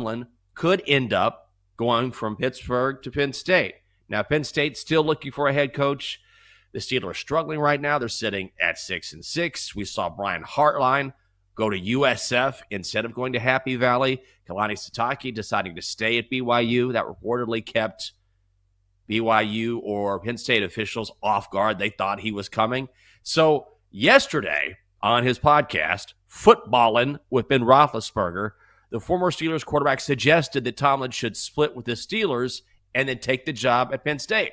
Tomlin could end up going from Pittsburgh to Penn State. Now, Penn State's still looking for a head coach. The Steelers are struggling right now. They're sitting at 6-6. We saw Brian Hartline go to USF instead of going to Happy Valley. Kalani Sitake deciding to stay at BYU. That reportedly kept BYU or Penn State officials off guard. They thought he was coming. So yesterday on his podcast, Footballin' with Ben Roethlisberger, the former Steelers quarterback suggested that Tomlin should split with the Steelers and then take the job at Penn State.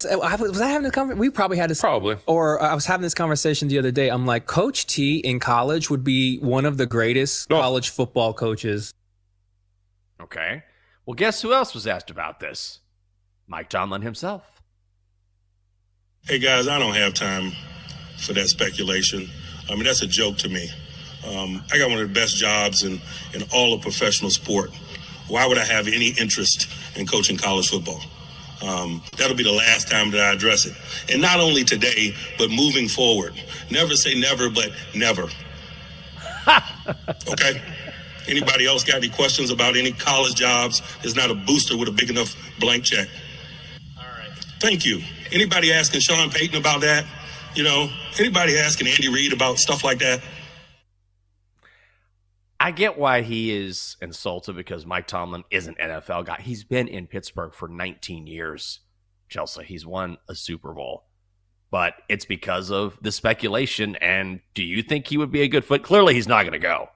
Was I having this conversation? We probably had this. Probably. Or I was having this conversation the other day. I'm like, Coach T in college would be one of the greatest college football coaches. Okay. Well, guess who else was asked about this? Mike Tomlin himself. Hey, guys, I don't have time for that speculation. I mean, that's a joke to me. I got one of the best jobs in all of professional sport. Why would I have any interest in coaching college football? That'll be the last time that I address it. And not only today, but moving forward. Never say never, but never. Okay? Anybody else got any questions about any college jobs? There's not a booster with a big enough blank check. All right. Thank you. Anybody asking Sean Payton about that? You know, anybody asking Andy Reid about stuff like that? I get why he is insulted because Mike Tomlin is an NFL guy. He's been in Pittsburgh for 19 years, Chelsa. He's won a Super Bowl. But it's because of the speculation. And do you think he would be a good fit? Clearly, he's not going to go.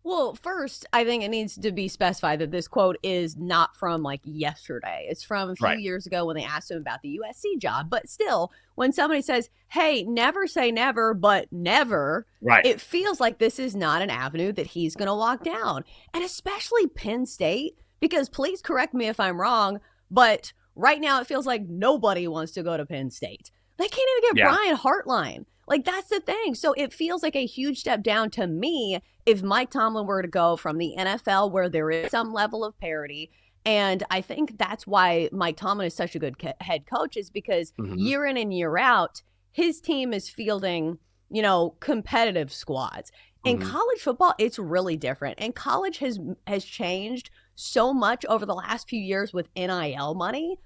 Well, first, I think it needs to be specified that this quote is not from like yesterday. It's from a few years ago when they asked him about the USC job. But still, when somebody says, hey, never say never, but never, it feels like this is not an avenue that he's going to walk down. And especially Penn State, because please correct me if I'm wrong, but right now it feels like nobody wants to go to Penn State. They can't even get Brian Hartline. Like, that's the thing. So it feels like a huge step down to me if Mike Tomlin were to go from the NFL where there is some level of parity. And I think that's why Mike Tomlin is such a good head coach, is because year in and year out, his team is fielding, you know, competitive squads. In college football, it's really different. And college has changed so much over the last few years with NIL money.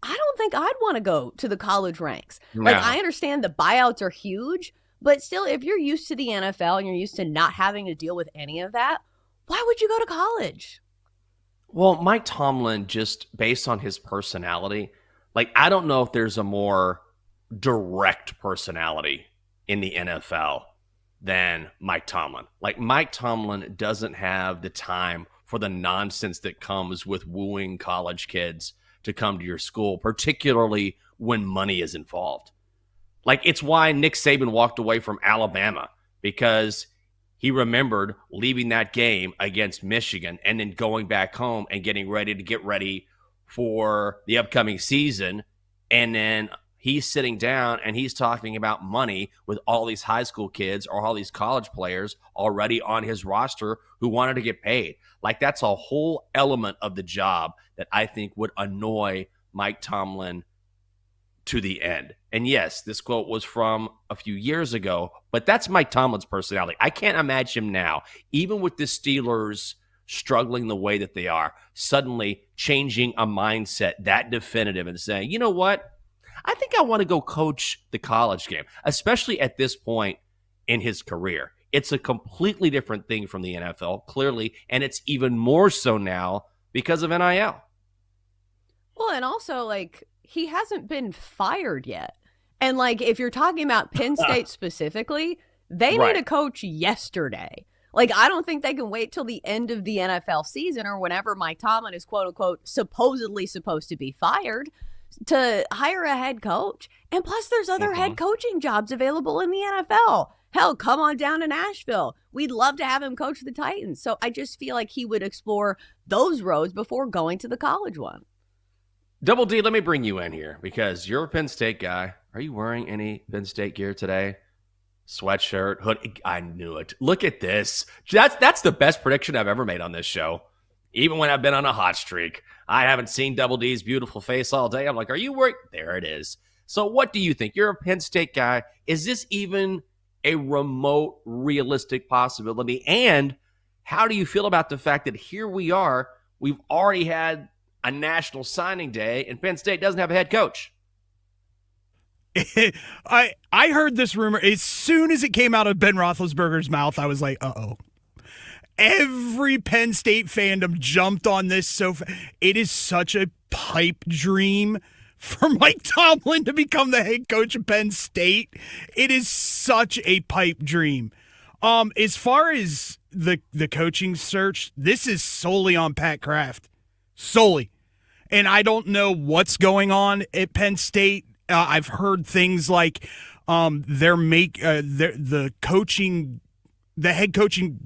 I don't think I'd want to go to the college ranks. No. Like, I understand the buyouts are huge, but still, if you're used to the NFL and you're used to not having to deal with any of that, why would you go to college? Well, Mike Tomlin, just based on his personality, like, I don't know if there's a more direct personality in the NFL than Mike Tomlin. Like, Mike Tomlin doesn't have the time for the nonsense that comes with wooing college kids to come to your school, particularly when money is involved. Like, it's why Nick Saban walked away from Alabama, because he remembered leaving that game against Michigan and then going back home and getting ready for the upcoming season. And then he's sitting down and he's talking about money with all these high school kids or all these college players already on his roster who wanted to get paid. Like, that's a whole element of the job that I think would annoy Mike Tomlin to the end. And yes, this quote was from a few years ago, but that's Mike Tomlin's personality. I can't imagine him now, even with the Steelers struggling the way that they are, suddenly changing a mindset that definitive and saying, you know what? I think I want to go coach the college game, especially at this point in his career. It's a completely different thing from the NFL, clearly, and it's even more so now because of NIL. Well, and also, like, he hasn't been fired yet. And, like, if you're talking about Penn State specifically, they need a coach yesterday. Like, I don't think they can wait till the end of the NFL season or whenever Mike Tomlin is, quote unquote, supposedly supposed to be fired to hire a head coach. And plus, there's other head coaching jobs available in the NFL. Hell, come on down to Nashville. We'd love to have him coach the Titans. So I just feel like he would explore those roads before going to the college one. Double D, let me bring you in here because you're a Penn State guy. Are you wearing any Penn State gear today? Sweatshirt, hood. I knew it. Look at this. That's the best prediction I've ever made on this show. Even when I've been on a hot streak, I haven't seen Double D's beautiful face all day. I'm like, are you worried? There it is. So what do you think? You're a Penn State guy. Is this even a remote, realistic possibility? And how do you feel about the fact that here we are, we've already had a national signing day, and Penn State doesn't have a head coach? I heard this rumor as soon as it came out of Ben Roethlisberger's mouth. I was like, uh-oh. Every Penn State fandom jumped on this. It is such a pipe dream for Mike Tomlin to become the head coach of Penn State. It is such a pipe dream. As far as the coaching search, this is solely on Pat Kraft. Solely. And I don't know what's going on at Penn State. I've heard things like the head coaching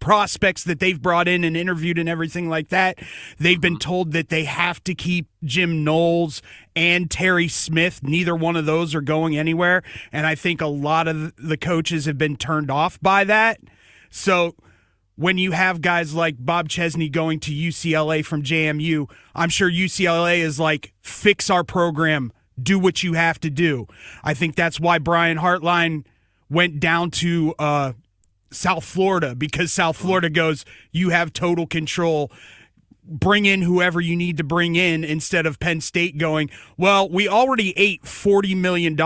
prospects that they've brought in and interviewed and everything like that. They've been told that they have to keep Jim Knowles and Terry Smith. Neither one of those are going anywhere. And I think a lot of the coaches have been turned off by that. So when you have guys like Bob Chesney going to UCLA from JMU, I'm sure UCLA is like, fix our program, do what you have to do. I think that's why Brian Hartline went down to South Florida, because South Florida goes, you have total control. Bring in whoever you need to bring in, instead of Penn State going, well, we already ate $40 million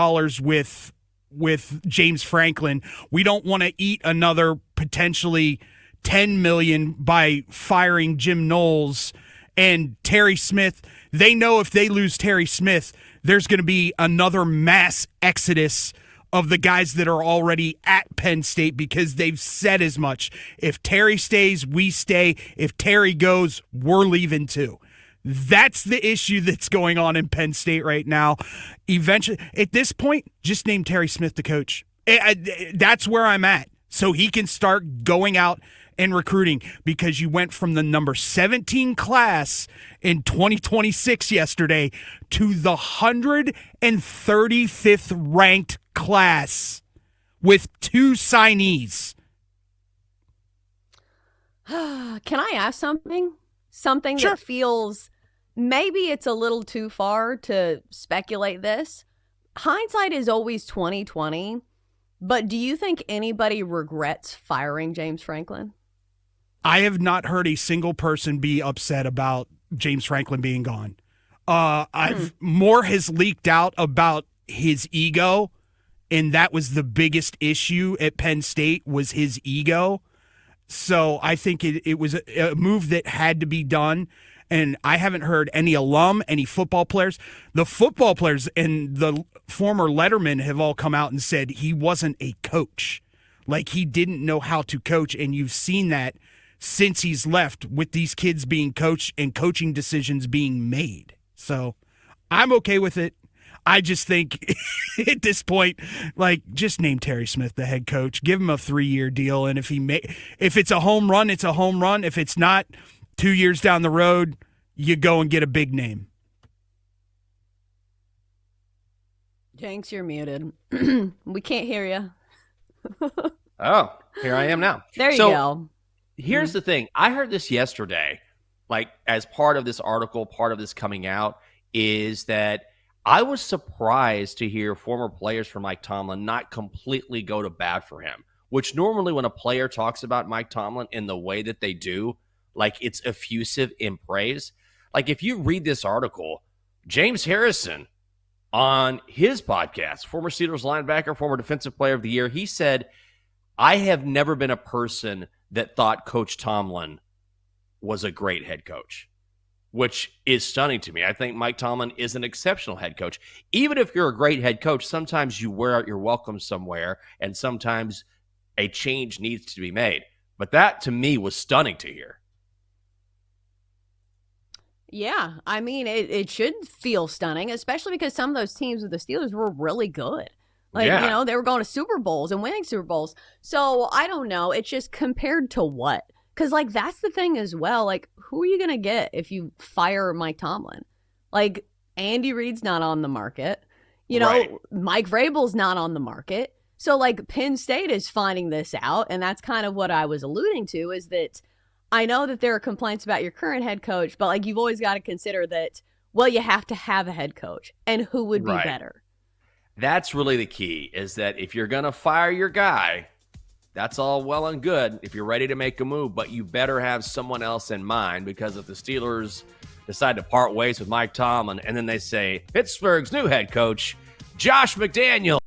with James Franklin. We don't want to eat another potentially $10 million by firing Jim Knowles and Terry Smith. They know if they lose Terry Smith, there's going to be another mass exodus of the guys that are already at Penn State, because they've said as much. If Terry stays, we stay. If Terry goes, we're leaving too. That's the issue that's going on in Penn State right now. Eventually, at this point, just name Terry Smith the coach. That's where I'm at. So he can start going out and recruiting, because you went from the number 17 class in 2026 yesterday to the 135th ranked class with 2 signees. Can I ask something? Something Sure. that feels, maybe it's a little too far to speculate this. Hindsight is always 20/20, but do you think anybody regrets firing James Franklin? I have not heard a single person be upset about James Franklin being gone. More has leaked out about his ego, and that was the biggest issue at Penn State, was his ego. So I think it was a move that had to be done, and I haven't heard any alum, any football players. The football players and the former Letterman have all come out and said he wasn't a coach. Like, he didn't know how to coach, and you've seen that since he's left, with these kids being coached and coaching decisions being made. So I'm okay with it. I just think at this point, like, just name Terry Smith the head coach. Give him a 3-year deal, and if it's a home run, it's a home run. If it's not, 2 years down the road, you go and get a big name. Jenks, you're muted. We can't hear you. Oh, here I am now. There you go. Here's the thing. I heard this yesterday, like, as part of this article, part of this coming out, is that I was surprised to hear former players from Mike Tomlin not completely go to bat for him, which normally when a player talks about Mike Tomlin in the way that they do, like, it's effusive in praise. Like, if you read this article, James Harrison on his podcast, former Steelers linebacker, former defensive player of the year, he said, I have never been a person that thought Coach Tomlin was a great head coach, which is stunning to me. I think Mike Tomlin is an exceptional head coach. Even if you're a great head coach, sometimes you wear out your welcome somewhere, and sometimes a change needs to be made. But that, to me, was stunning to hear. Yeah, I mean, it should feel stunning, especially because some of those teams with the Steelers were really good. Like, Yeah. you know, they were going to Super Bowls and winning Super Bowls. So I don't know. It's just compared to what? Because, like, that's the thing as well. Like, who are you going to get if you fire Mike Tomlin? Like, Andy Reid's not on the market. You know, Right. Mike Vrabel's not on the market. So, like, Penn State is finding this out. And that's kind of what I was alluding to, is that I know that there are complaints about your current head coach, but like you've always got to consider that, well, you have to have a head coach, and who would be Right. better? That's really the key, is that if you're going to fire your guy, that's all well and good if you're ready to make a move, but you better have someone else in mind, because if the Steelers decide to part ways with Mike Tomlin and then they say, Pittsburgh's new head coach, Josh McDaniel.